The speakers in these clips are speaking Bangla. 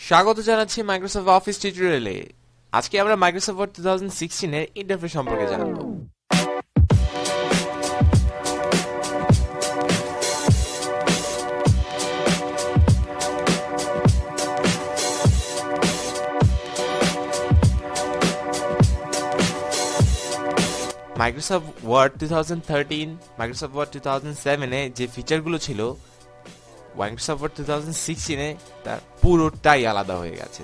স্বাগত জানাচ্ছি মাইক্রোসফট অফিস টিউটোরিয়ালে। আজকে আমরা মাইক্রোসফট ওয়ার্ড 2016 এর ইন্টারফেস সম্পর্কে জানব। মাইক্রোসফট ওয়ার্ড 2013, মাইক্রোসফট ওয়ার্ড 2007 এ যে ফিচারগুলো ছিল, মাইক্রোসফট ওয়ার্ড 2016 এ তার পুরোটাই আলাদা হয়ে গেছে।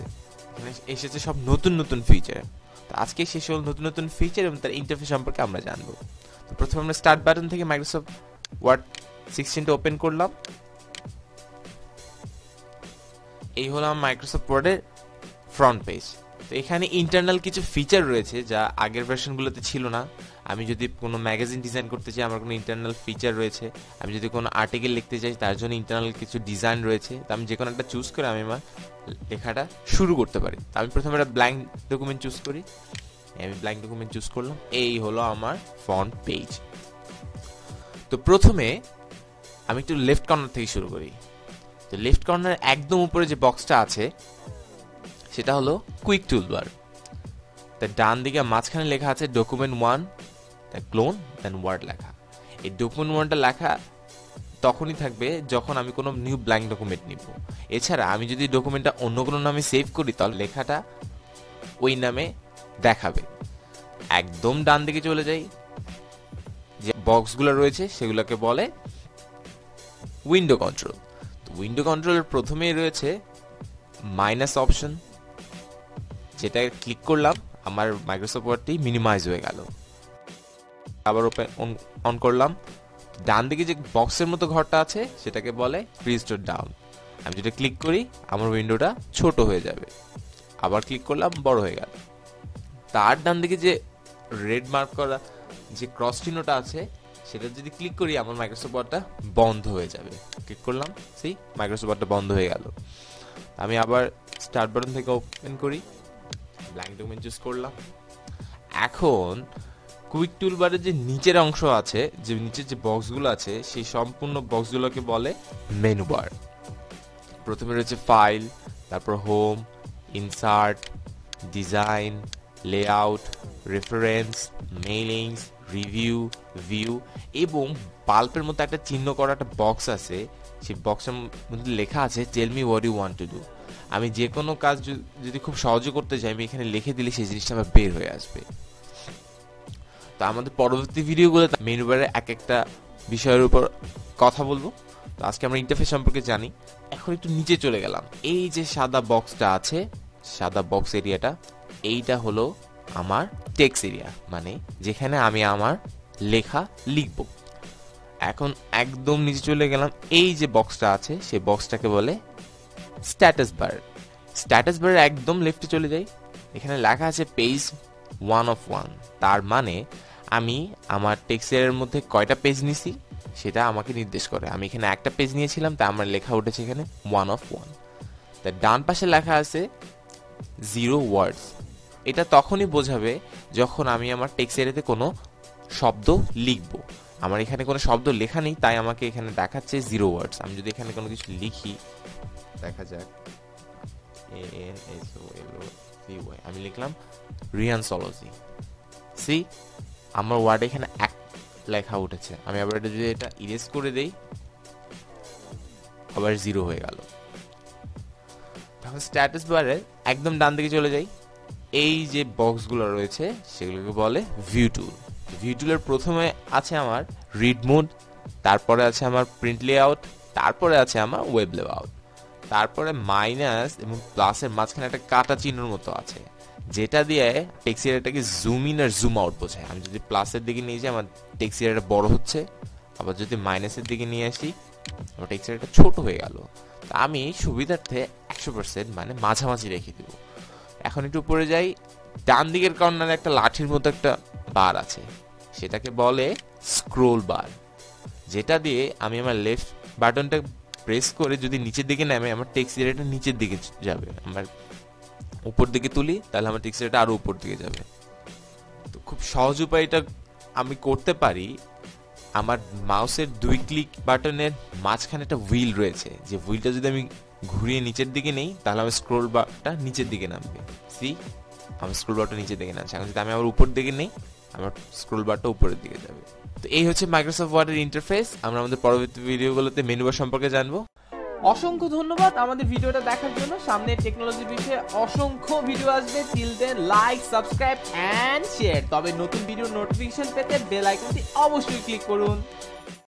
এখানে এসেছে সব নতুন নতুন ফিচার। তো আজকে সেই সব নতুন নতুন ফিচার এবং তার ইন্টারফেস সম্পর্কে আমরা জানবো। তো প্রথমে আমরা স্টার্ট বাটন থেকে মাইক্রোসফট ওয়ার্ড 16 টা ওপেন করলাম। এই হলো আমার মাইক্রোসফট ওয়ার্ডের ফ্রন্ট পেজ। তো এখানে ইন্টারনাল কিছু ফিচার রয়েছে যা আগের ভার্সনগুলোতে ছিল না। আমি যদি কোনো ম্যাগাজিন ডিজাইন করতে চাই, আমার কোনো ইন্টারনাল ফিচার রয়েছে। আমি যদি কোনো আর্টিকেল লিখতে চাই, তার জন্য ইন্টারনাল কিছু ডিজাইন রয়েছে। তো আমি যে কোনো একটা চুজ করে আমি আমার লেখাটা শুরু করতে পারি। তো আমি প্রথমে একটা ব্ল্যাঙ্ক ডকুমেন্ট চুজ করি। আমি ব্ল্যাঙ্ক ডকুমেন্ট চুজ করলাম। এই হলো আমার ফ্রন্ট পেজ। তো প্রথমে আমি একটু লেফট কর্নার থেকে শুরু করি। তো লেফট কর্নার একদম উপরে যে বক্সটা আছে সেটা হলো কুইক টুলবার। তার ডান দিকে মাঝখানে লেখা আছে ডকুমেন্ট 1, ক্লোন, দেন ওয়ার্ড লেখা। এই ডকুমেন্ট 1টা লেখা তখনই থাকবে যখন আমি কোনো নিউ ব্ল্যাঙ্ক ডকুমেন্ট নিব। এছাড়া আমি যদি ডকুমেন্টটা অন্য কোনো নামে সেভ করি, তাহলে লেখাটা ওই নামে দেখাবে। একদম ডান দিকে চলে যাই, যে বক্সগুলো রয়েছে সেগুলোকে বলে উইন্ডো কন্ট্রোল। তো উইন্ডো কন্ট্রোলের প্রথমেই রয়েছে মাইনাস অপশন, যেটা ক্লিক করলাম আমার মাইক্রোসফট ওয়ার্ডটি মিনিমাইজ হয়ে গেল। আবার ওপেন অন করলাম। ডান দিকে যে বক্সের মতো ঘরটা আছে সেটাকে বলে রিস্টোর ডাউন। আমি যেটা ক্লিক করি আমার উইন্ডোটা ছোট হয়ে যাবে। আবার ক্লিক করলাম, বড় হয়ে গেল। তার ডান দিকে যে রেড মার্ক করা যে ক্রস চিহ্নটা আছে সেটা যদি ক্লিক করি আমার মাইক্রোসফট ওয়ার্ডটা বন্ধ হয়ে যাবে। ক্লিক করলাম, সেই মাইক্রোসফট ওয়ার্ডটা বন্ধ হয়ে গেল। আমি আবার স্টার্ট বাটন থেকে ওপেন করি, ব্ল্যাঙ্ক ডকুমেন্ট চুজ করলাম। এখন কুইক টুলবারের যে নিচের অংশ আছে, যে নিচের যে বক্সগুলো আছে, সেই সম্পূর্ণ বক্সগুলোকে বলে মেনু বার। প্রথমে রয়েছে ফাইল, তারপর home, insert, design, layout, reference, Mailings, review, view এবং বাল্বের মতো একটা চিহ্ন করা একটা বক্স আছে। সেই বক্সের মধ্যে লেখা আছে tell me what you want to do. আমি যে কোনো কাজ যদি খুব সহজে করতে চাই, আমি এখানে লিখে দিলে সেই জিনিসটা আমার বের হয়ে আসবে। তো আমাদের পরবর্তী ভিডিওগুলোতে মেনু বারে এক একটা বিষয়ের উপর কথা বলবো। তো আজকে আমরা ইন্টারফেস সম্পর্কে জানি। এখন একটু নিচে চলে গেলাম। এই যে সাদা বক্সটা আছে, সাদা বক্স এরিয়াটা, এইটা হলো আমার টেক্সট এরিয়া, মানে যেখানে আমি আমার লেখা লিখব। এখন একদম নিচে চলে গেলাম। এই যে বক্সটা আছে সেই বক্সটাকে বলে স্ট্যাটাস বার। স্ট্যাটাস বারের একদম লেফটে চলে যাই। এখানে লেখা আছে পেজ 1 of 1। তার মানে আমি আমার টেক্সটের মধ্যে কয়টা পেজ নিছি সেটা আমাকে নির্দেশ করে। আমি এখানে একটা পেজ নিয়েছিলাম, তা আমার লেখা উঠেছে এখানে 1 of 1। তার ডান পাশে লেখা আছে 0 words। এটা তখনই বোঝাবে যখন আমি আমার টেক্সট এরিয়াতে কোনো শব্দ লিখব। আমার এখানে কোনো শব্দ লেখা নেই, তাই আমাকে এখানে দেখাচ্ছে 0 words। আমি যদি এখানে কোনো কিছু লিখি, দেখা যাক ANSOLOCY, আমি লিখলাম রিয়ানসোলজি। সি, আমার ওয়ার্ড এখানে এক লেখা উঠেছে। আমি আবার এটা যদি এটা ইরেজ করে দেই, আবার 0 হয়ে গেল। তখন স্ট্যাটাস বারে একদম ডান দিকে চলে যাই। এই যে বক্সগুলো রয়েছে সেগুলোকে বলে ভিউ টুল। ভিউ টুলের প্রথমে আছে আমার রিড মোড, তারপরে আছে আমার প্রিন্ট লেআউট, তারপরে আছে আমার ওয়েব লেআউট, তারপরে মাইনাস এবং প্লাসের মাঝখানে একটা কাটা চিহ্নের মতো আছে, যেটা দিয়ে টেক্সট এরিয়াটাকে জুম ইন আর জুম আউট বোঝায়। আমি যদি প্লাসের দিকে নিয়ে যাই আমার টেক্সট এরিয়াটা বড় হচ্ছে, আবার যদি মাইনাসের দিকে নিয়ে আসি আমার টেক্সট এরিয়াটা ছোট হয়ে গেল। আমি সুবিধার্থে 100% মানে মাঝামাঝি রেখে দেব। এখন একটু উপরে যাই। ডান দিকের কর্নারে একটা লাঠির মতো একটা বার আছে, সেটাকে বলে স্ক্রোল বার, যেটা দিয়ে আমি আমার লেফট বাটনটা প্রেস করে যদি নিচের দিকে নামে আমার টেক্সট এরিয়াটা নিচের দিকে যাবে। আমার উপর দিকে তুলি তাহলে আমার টেক্সট এরিয়াটা আরো উপর দিকে যাবে। তো খুব সহজ উপায় এটা আমি করতে পারি। আমার মাউসের 2 ক্লিক বাটনের মাঝখানে একটা হুইল রয়েছে, যে হুইলটা যদি আমি ঘুরিয়ে নিচের দিকে নেই, তাহলে আমার স্ক্রোল বারটা নিচের দিকে নামবে। সি, আমার স্ক্রোল বারটা নিচের দিকে নামছে। এখন যদি আমি আবার উপর দিকে নেই, আমার স্ক্রোল বারটা উপরের দিকে যাবে। তো এই হচ্ছে মাইক্রোসফট ওয়ার্ডের ইন্টারফেস। আমরা আমাদের পরবর্তী ভিডিওগুলোতে মেনু বার সম্পর্কে জানবো। অসংখ্য ধন্যবাদ আমাদের ভিডিওটা দেখার জন্য। সামনে টেকনোলজি বিষয়ে অসংখ্য ভিডিও আসবে। Till then like, subscribe and share. তবে নতুন ভিডিও নোটিফিকেশন পেতে বেল আইকনটি অবশ্যই ক্লিক করুন।